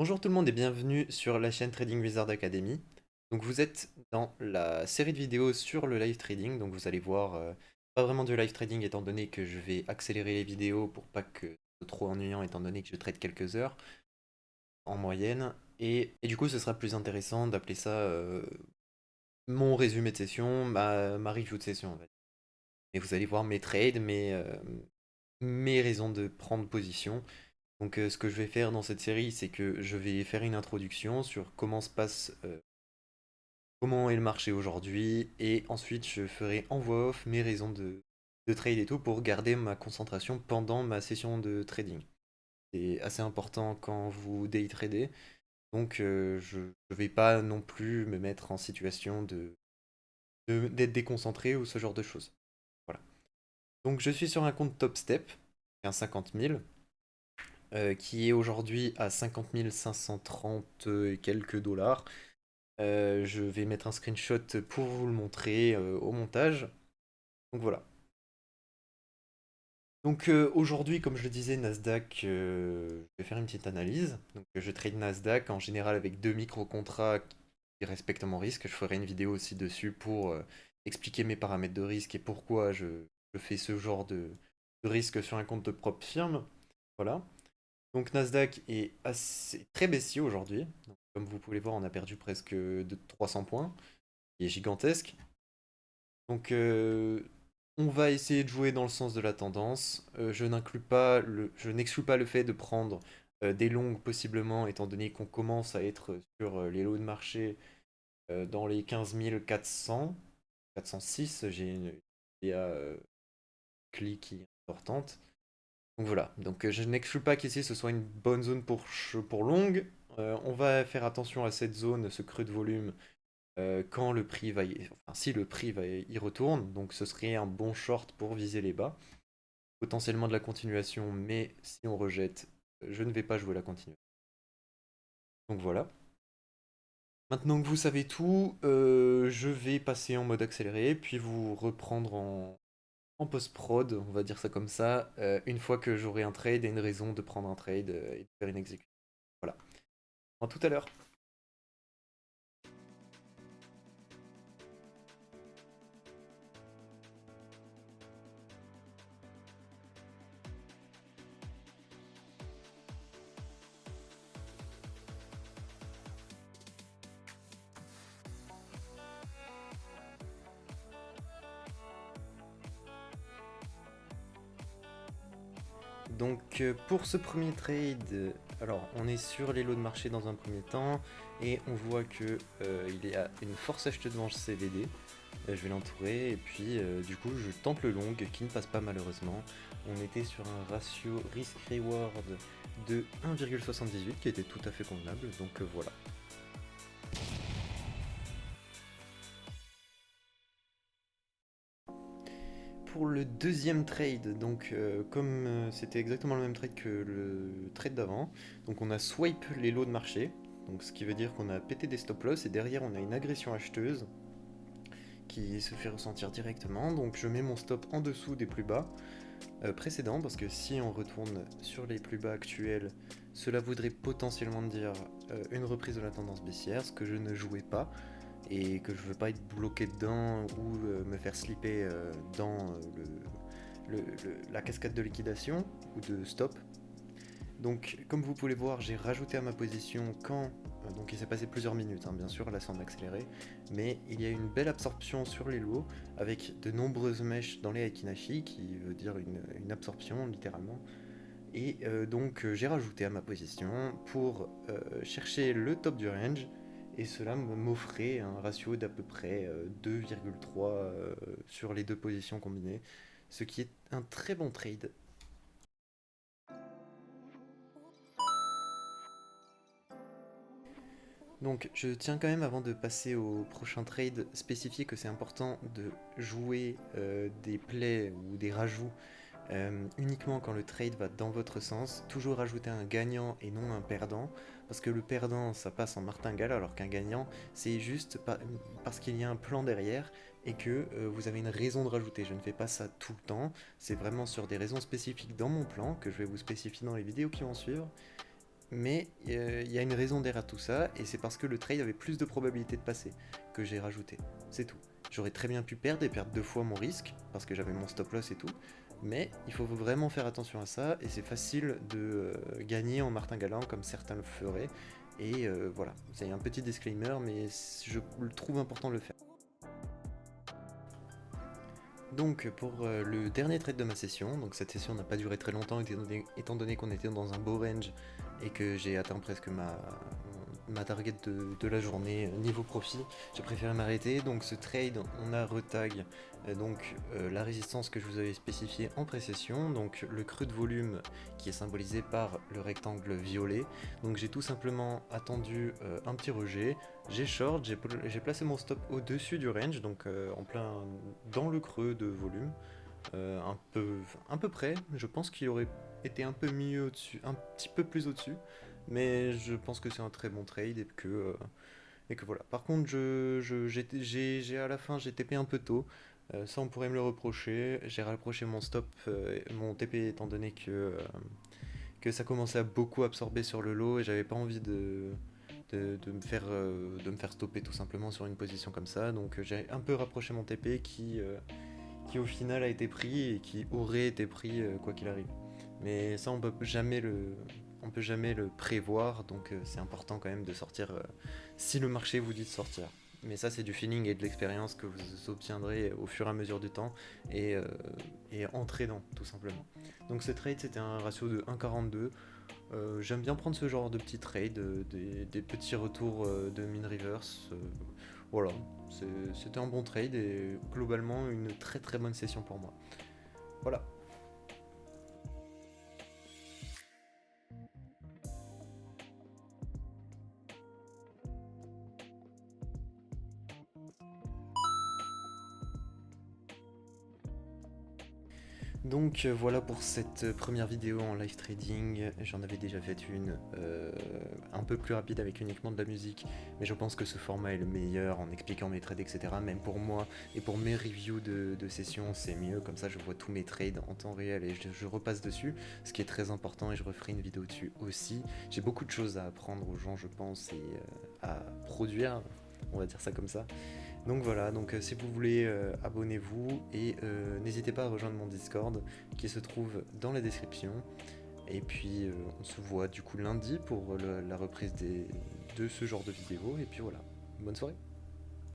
Bonjour tout le monde et bienvenue sur la chaîne Trading Wizard Academy. Donc vous êtes dans la série de vidéos sur le live trading, donc vous allez voir pas vraiment du live trading étant donné que je vais accélérer les vidéos pour pas que ce soit trop ennuyant étant donné que je trade quelques heures en moyenne. Et du coup ce sera plus intéressant d'appeler ça mon résumé de session, ma review de session en fait. Et vous allez voir mes trades, mes raisons de prendre position. Donc ce que je vais faire dans cette série, c'est que je vais faire une introduction sur comment est le marché aujourd'hui, et ensuite je ferai en voix off mes raisons de trade et tout pour garder ma concentration pendant ma session de trading. C'est assez important quand vous day tradez, donc je ne vais pas non plus me mettre en situation d'être déconcentré ou ce genre de choses. Voilà. Donc je suis sur un compte Top Step, un 50 000. Qui est aujourd'hui à 50 530 et quelques dollars. Je vais mettre un screenshot pour vous le montrer au montage. Donc voilà. Donc aujourd'hui, comme je le disais, Nasdaq, je vais faire une petite analyse. Donc je trade Nasdaq en général avec deux micro-contrats qui respectent mon risque. Je ferai une vidéo aussi dessus pour expliquer mes paramètres de risque et pourquoi je fais ce genre de risque sur un compte de propre firme. Voilà. Donc Nasdaq est très baissier aujourd'hui. Donc, comme vous pouvez le voir, on a perdu presque de 300 points, qui est gigantesque. Donc on va essayer de jouer dans le sens de la tendance. Je n'exclus pas le fait de prendre des longues possiblement, étant donné qu'on commence à être sur les lots de marché dans les 15 400, 406. J'ai une idée clic qui est importante. Donc voilà, donc je n'exclus pas qu'ici ce soit une bonne zone pour longue. On va faire attention à cette zone, ce creux de volume, quand le prix enfin, si le prix y retourne, donc ce serait un bon short pour viser les bas. Potentiellement de la continuation, mais si on rejette, je ne vais pas jouer la continuation. Donc voilà. Maintenant que vous savez tout, je vais passer en mode accéléré, puis vous reprendre en post-prod, on va dire ça comme ça, une fois que j'aurai un trade et une raison de prendre un trade et de faire une exécution. Voilà. À tout à l'heure. Donc pour ce premier trade, alors on est sur les lots de marché dans un premier temps et on voit que il y a une force acheteuse devant CVD. Je vais l'entourer et puis du coup je tente le long qui ne passe pas malheureusement. On était sur un ratio risk-reward de 1,78 qui était tout à fait convenable, donc voilà. Pour le deuxième trade, donc comme c'était exactement le même trade que le trade d'avant, donc on a swipe les lots de marché, donc ce qui veut dire qu'on a pété des stop loss et derrière on a une agression acheteuse qui se fait ressentir directement. Donc je mets mon stop en dessous des plus bas précédents parce que si on retourne sur les plus bas actuels, cela voudrait potentiellement dire une reprise de la tendance baissière, ce que je ne jouais pas et que je veux pas être bloqué dedans ou me faire slipper dans la cascade de liquidation ou de stop. Donc comme vous pouvez voir, j'ai rajouté à ma position quand, donc il s'est passé plusieurs minutes, hein, bien sûr, là c'est en accéléré, mais il y a une belle absorption sur les lots avec de nombreuses mèches dans les Aikinashi, qui veut dire une absorption littéralement. Et donc j'ai rajouté à ma position pour chercher le top du range, et cela m'offrait un ratio d'à peu près 2,3 sur les deux positions combinées, ce qui est un très bon trade. Donc je tiens quand même avant de passer au prochain trade spécifié que c'est important de jouer des plays ou des rajouts uniquement quand le trade va dans votre sens. Toujours ajouter un gagnant et non un perdant, parce que le perdant ça passe en martingale alors qu'un gagnant c'est juste parce qu'il y a un plan derrière et que vous avez une raison de rajouter. Je ne fais pas ça tout le temps, c'est vraiment sur des raisons spécifiques dans mon plan que je vais vous spécifier dans les vidéos qui vont suivre. Mais il y a une raison derrière tout ça, et c'est parce que le trade avait plus de probabilité de passer que j'ai rajouté. C'est tout. J'aurais très bien pu perdre et perdre 2 fois mon risque, parce que j'avais mon stop loss et tout. Mais il faut vraiment faire attention à ça, et c'est facile de gagner en martingale comme certains le feraient. Et voilà, c'est un petit disclaimer, mais je le trouve important de le faire. Donc pour le dernier trade de ma session, donc cette session n'a pas duré très longtemps étant donné qu'on était dans un beau range et que j'ai atteint presque ma target de la journée niveau profit, j'ai préféré m'arrêter. Donc ce trade, on a retag la résistance que je vous avais spécifiée en pré-session, donc le creux de volume qui est symbolisé par le rectangle violet. Donc j'ai tout simplement attendu un petit rejet, j'ai short, j'ai placé mon stop au-dessus du range, donc en plein dans le creux de volume, un peu près. Je pense qu'il aurait été un peu mieux au-dessus, un petit peu plus au-dessus, mais je pense que c'est un très bon trade et que voilà. Par contre, à la fin j'ai TP un peu tôt. Ça on pourrait me le reprocher. J'ai rapproché mon stop, mon TP étant donné que ça commençait à beaucoup absorber sur le lot et j'avais pas envie de me faire stopper tout simplement sur une position comme ça. Donc j'ai un peu rapproché mon TP qui au final a été pris et qui aurait été pris quoi qu'il arrive. Mais ça on peut jamais le prévoir, donc c'est important quand même de sortir si le marché vous dit de sortir. Mais ça c'est du feeling et de l'expérience que vous obtiendrez au fur et à mesure du temps et, euh, et en tradant tout simplement. Donc ce trade c'était un ratio de 1,42. J'aime bien prendre ce genre de petits trades, des petits retours de min reverse. Voilà, c'était un bon trade et globalement une très très bonne session pour moi. Voilà. Donc voilà pour cette première vidéo en live trading. J'en avais déjà fait une un peu plus rapide avec uniquement de la musique, mais je pense que ce format est le meilleur en expliquant mes trades, etc. Même pour moi et pour mes reviews de sessions, c'est mieux. Comme ça, je vois tous mes trades en temps réel et je repasse dessus, ce qui est très important et je referai une vidéo dessus aussi. J'ai beaucoup de choses à apprendre aux gens, je pense, et à produire, on va dire ça comme ça. Donc voilà, donc si vous voulez, abonnez-vous et n'hésitez pas à rejoindre mon Discord qui se trouve dans la description. Et puis on se voit du coup lundi pour la reprise de ce genre de vidéo. Et puis voilà, bonne soirée.